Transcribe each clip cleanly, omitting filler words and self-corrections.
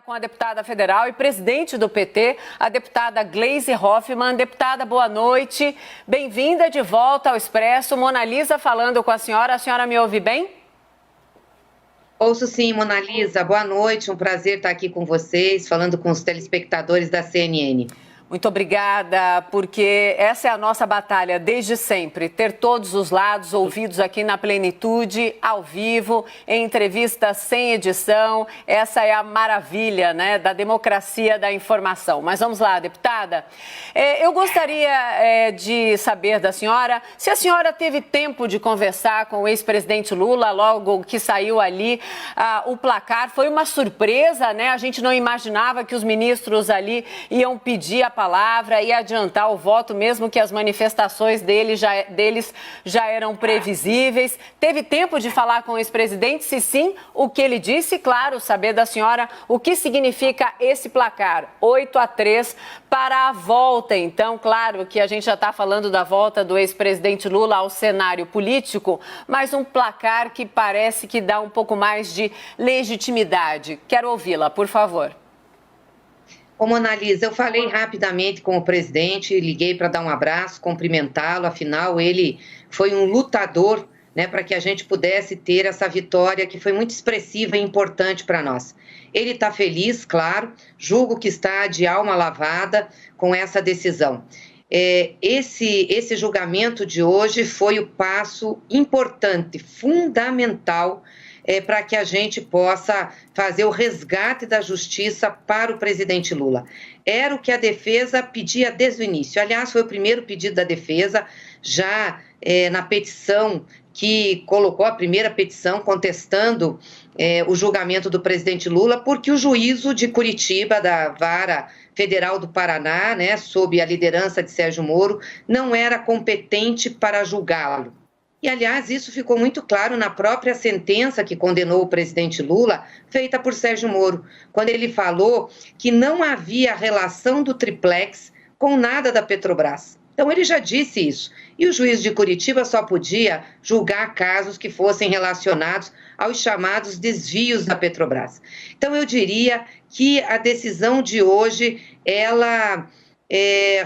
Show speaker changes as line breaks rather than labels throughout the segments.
Com a deputada federal e presidente do PT, a deputada Gleisi Hoffmann. Deputada, boa noite. Bem-vinda de volta ao Expresso. Mona Lisa falando com a senhora me ouve bem?
Ouço sim, Mona Lisa. Boa noite, um prazer estar aqui com vocês, falando com os telespectadores da CNN.
Muito obrigada, porque essa é a nossa batalha desde sempre, ter todos os lados ouvidos aqui na Plenitude, ao vivo, em entrevistas sem edição. Essa é a maravilha, né, da democracia da informação. Mas vamos lá, deputada. Eu gostaria de saber da senhora se a senhora teve tempo de conversar com o ex-presidente Lula logo que saiu ali o placar. Foi uma surpresa, né? A gente não imaginava que os ministros ali iam pedir a palavra e adiantar o voto, mesmo que as manifestações deles já eram previsíveis. Teve tempo de falar com o ex-presidente? Se sim, o que ele disse? Claro, saber da senhora o que significa esse placar, 8-3 para a volta. Então, claro que a gente já está falando da volta do ex-presidente Lula ao cenário político, mas um placar que parece que dá um pouco mais de legitimidade. Quero ouvi-la, por favor.
Ô, Mona Lisa, eu falei rapidamente com o presidente, liguei para dar um abraço, cumprimentá-lo, afinal ele foi um lutador, né, para que a gente pudesse ter essa vitória que foi muito expressiva e importante para nós. Ele está feliz, claro, julgo que está de alma lavada com essa decisão. Esse julgamento de hoje foi o passo importante, fundamental, para que a gente possa fazer o resgate da justiça para o presidente Lula. Era o que a defesa pedia desde o início. Aliás, foi o primeiro pedido da defesa, já na petição que colocou a primeira petição contestando o julgamento do presidente Lula, porque o juízo de Curitiba, da Vara Federal do Paraná, né, sob a liderança de Sérgio Moro, não era competente para julgá-lo. E, aliás, isso ficou muito claro na própria sentença que condenou o presidente Lula, feita por Sérgio Moro, quando ele falou que não havia relação do triplex com nada da Petrobras. Então, ele já disse isso. E o juiz de Curitiba só podia julgar casos que fossem relacionados aos chamados desvios da Petrobras. Então, eu diria que a decisão de hoje, ela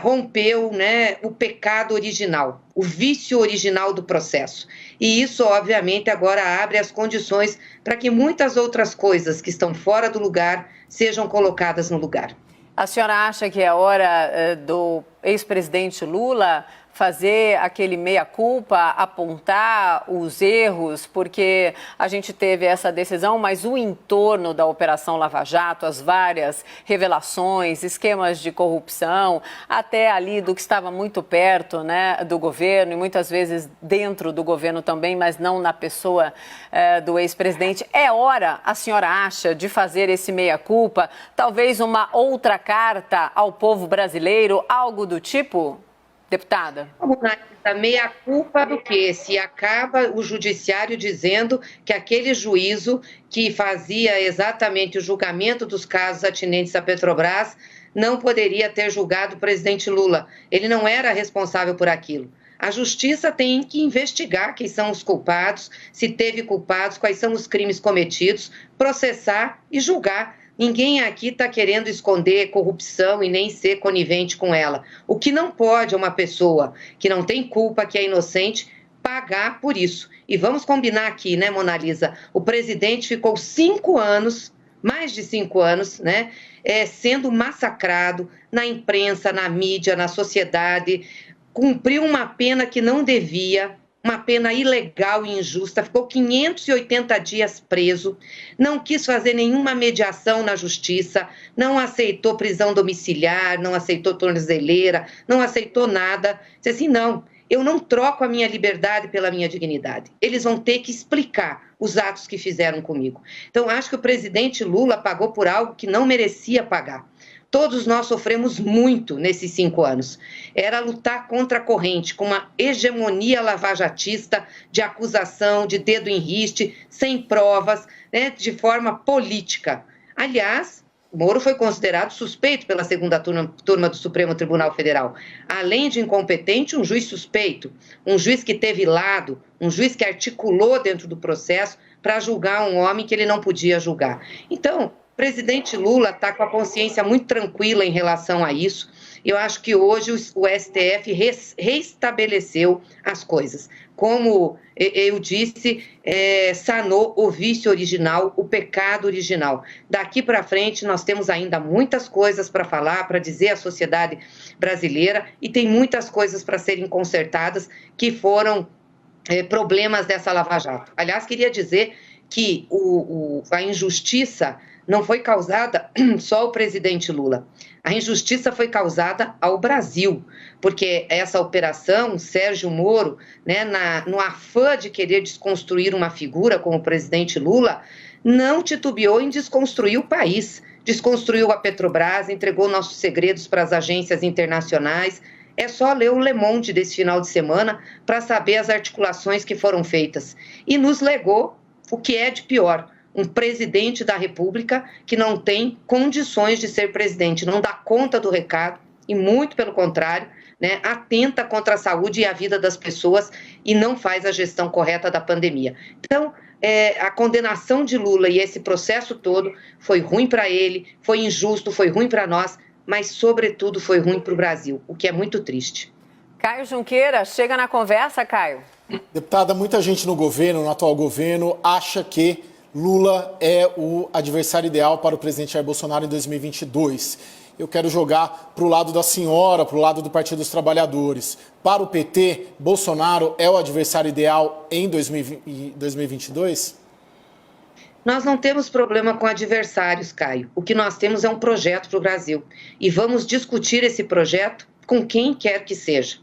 rompeu, né, o pecado original, o vício original do processo. E isso, obviamente, agora abre as condições para que muitas outras coisas que estão fora do lugar sejam colocadas no lugar.
A senhora acha que é hora do ex-presidente Lula fazer aquele meia-culpa, apontar os erros, porque a gente teve essa decisão, mas o entorno da Operação Lava Jato, as várias revelações, esquemas de corrupção, até ali do que estava muito perto, né, do governo e muitas vezes dentro do governo também, mas não na pessoa do ex-presidente. É hora, a senhora acha, de fazer esse meia-culpa, talvez uma outra carta ao povo brasileiro, algo do tipo? Deputada.
Meia-culpa do quê? Se acaba o judiciário dizendo que aquele juízo que fazia exatamente o julgamento dos casos atinentes à Petrobras não poderia ter julgado o presidente Lula. Ele não era responsável por aquilo. A justiça tem que investigar quem são os culpados, se teve culpados, quais são os crimes cometidos, processar e julgar. Ninguém aqui está querendo esconder corrupção e nem ser conivente com ela. O que não pode é uma pessoa que não tem culpa, que é inocente, pagar por isso. E vamos combinar aqui, né, Mona Lisa? O presidente ficou 5 anos, mais de 5 anos, né, sendo massacrado na imprensa, na mídia, na sociedade, cumpriu uma pena que não devia, uma pena ilegal e injusta, ficou 580 dias preso, não quis fazer nenhuma mediação na justiça, não aceitou prisão domiciliar, não aceitou tornozeleira, não aceitou nada. Disse assim, não, eu não troco a minha liberdade pela minha dignidade. Eles vão ter que explicar os atos que fizeram comigo. Então, acho que o presidente Lula pagou por algo que não merecia pagar. Todos nós sofremos muito nesses 5 anos. Era lutar contra a corrente, com uma hegemonia lavajatista de acusação, de dedo em riste, sem provas, né, de forma política. Aliás, Moro foi considerado suspeito pela segunda turma do Supremo Tribunal Federal. Além de incompetente, um juiz suspeito, um juiz que teve lado, um juiz que articulou dentro do processo para julgar um homem que ele não podia julgar. Então, O presidente Lula está com a consciência muito tranquila em relação a isso. Eu acho que hoje o STF reestabeleceu as coisas. Como eu disse, sanou o vício original, o pecado original. Daqui para frente, nós temos ainda muitas coisas para falar, para dizer à sociedade brasileira, e tem muitas coisas para serem consertadas que foram problemas dessa Lava Jato. Aliás, queria dizer que a injustiça não foi causada só ao presidente Lula. A injustiça foi causada ao Brasil, porque essa operação, Sérgio Moro, né, no afã de querer desconstruir uma figura como o presidente Lula, não titubeou em desconstruir o país, desconstruiu a Petrobras, entregou nossos segredos para as agências internacionais. É só ler o Le Monde desse final de semana para saber as articulações que foram feitas. E nos legou o que é de pior: um presidente da República que não tem condições de ser presidente, não dá conta do recado e, muito pelo contrário, né, atenta contra a saúde e a vida das pessoas e não faz a gestão correta da pandemia. Então, a condenação de Lula e esse processo todo foi ruim para ele, foi injusto, foi ruim para nós, mas, sobretudo, foi ruim para o Brasil, o que é muito triste.
Caio Junqueira, chega na conversa, Caio.
Deputada, muita gente no governo, no atual governo, acha que Lula é o adversário ideal para o presidente Jair Bolsonaro em 2022. Eu quero jogar para o lado da senhora, para o lado do Partido dos Trabalhadores. Para o PT, Bolsonaro é o adversário ideal em 2022?
Nós não temos problema com adversários, Caio. O que nós temos é um projeto para o Brasil. E vamos discutir esse projeto com quem quer que seja.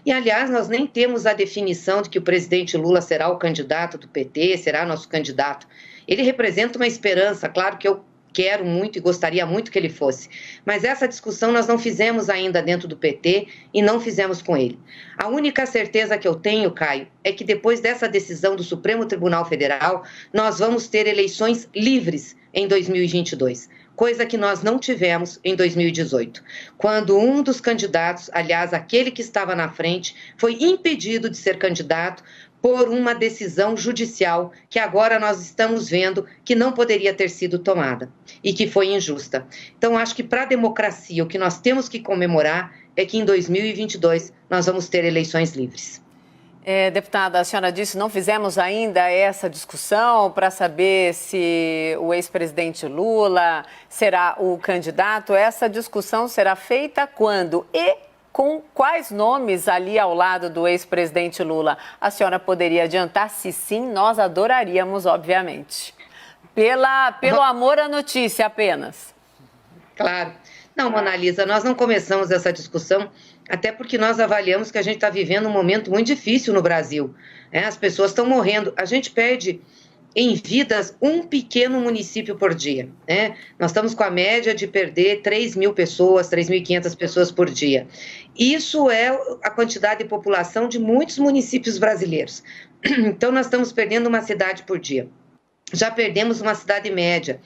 E, aliás, nós nem temos a definição de que o presidente Lula será o candidato do PT, será nosso candidato. Ele representa uma esperança, claro que eu quero muito e gostaria muito que ele fosse. Mas essa discussão nós não fizemos ainda dentro do PT e não fizemos com ele. A única certeza que eu tenho, Caio, é que depois dessa decisão do Supremo Tribunal Federal, nós vamos ter eleições livres em 2022. Coisa que nós não tivemos em 2018, quando um dos candidatos, aliás, aquele que estava na frente, foi impedido de ser candidato por uma decisão judicial que agora nós estamos vendo que não poderia ter sido tomada e que foi injusta. Então, acho que para a democracia o que nós temos que comemorar é que em 2022 nós vamos ter eleições livres.
Deputada, a senhora disse, não fizemos ainda essa discussão para saber se o ex-presidente Lula será o candidato. Essa discussão será feita quando e com quais nomes ali ao lado do ex-presidente Lula? A senhora poderia adiantar? Se sim, nós adoraríamos, obviamente. Pelo amor à notícia apenas.
Claro. Não, Mona Lisa, nós não começamos essa discussão, até porque nós avaliamos que a gente está vivendo um momento muito difícil no Brasil. As pessoas estão morrendo. A gente perde em vidas um pequeno município por dia. Nós estamos com a média de perder 3.000 pessoas, 3.500 pessoas por dia. Isso é a quantidade de população de muitos municípios brasileiros. Então, nós estamos perdendo uma cidade por dia. Já perdemos uma cidade média.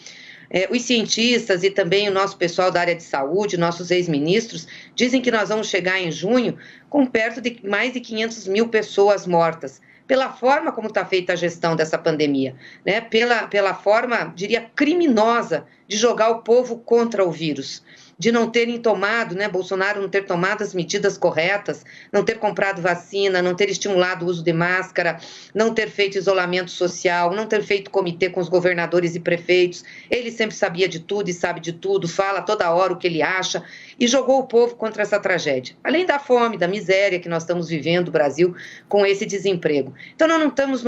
Os cientistas e também o nosso pessoal da área de saúde, nossos ex-ministros, dizem que nós vamos chegar em junho com perto de mais de 500.000 pessoas mortas, pela forma como está feita a gestão dessa pandemia, né? Pela forma, diria, criminosa de jogar o povo contra o vírus, de não terem tomado, né, Bolsonaro não ter tomado as medidas corretas, não ter comprado vacina, não ter estimulado o uso de máscara, não ter feito isolamento social, não ter feito comitê com os governadores e prefeitos. Ele sempre sabia de tudo e sabe de tudo, fala toda hora o que ele acha e jogou o povo contra essa tragédia. Além da fome, da miséria que nós estamos vivendo no Brasil com esse desemprego. Então, nós não estamos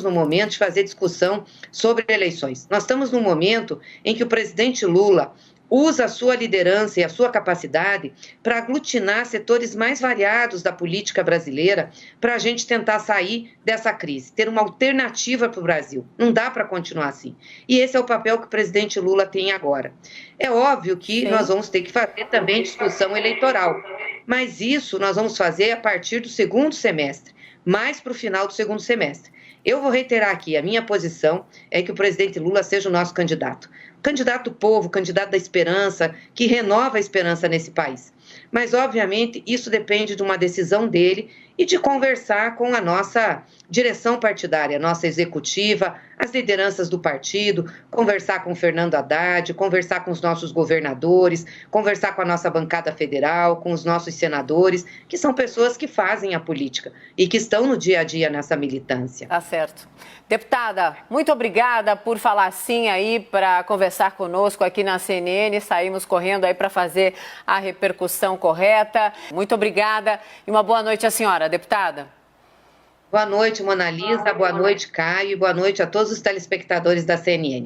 no momento de fazer discussão sobre eleições. Nós estamos num momento em que o presidente Lula usa a sua liderança e a sua capacidade para aglutinar setores mais variados da política brasileira para a gente tentar sair dessa crise, ter uma alternativa para o Brasil. Não dá para continuar assim. E esse é o papel que o presidente Lula tem agora. É óbvio que nós vamos ter que fazer também discussão eleitoral, mas isso nós vamos fazer a partir do segundo semestre, mais para o final do segundo semestre. Eu vou reiterar aqui, a minha posição é que o presidente Lula seja o nosso candidato. Candidato do povo, candidato da esperança, que renova a esperança nesse país. Mas, obviamente, isso depende de uma decisão dele e de conversar com a nossa direção partidária, a nossa executiva, as lideranças do partido, conversar com o Fernando Haddad, conversar com os nossos governadores, conversar com a nossa bancada federal, com os nossos senadores, que são pessoas que fazem a política e que estão no dia a dia nessa militância.
Tá certo. Deputada, muito obrigada por falar sim aí para conversar conosco aqui na CNN. Saímos correndo aí para fazer a repercussão correta. Muito obrigada e uma boa noite à senhora, deputada.
Boa noite, Mona Lisa, boa noite, Caio, e boa noite a todos os telespectadores da CNN.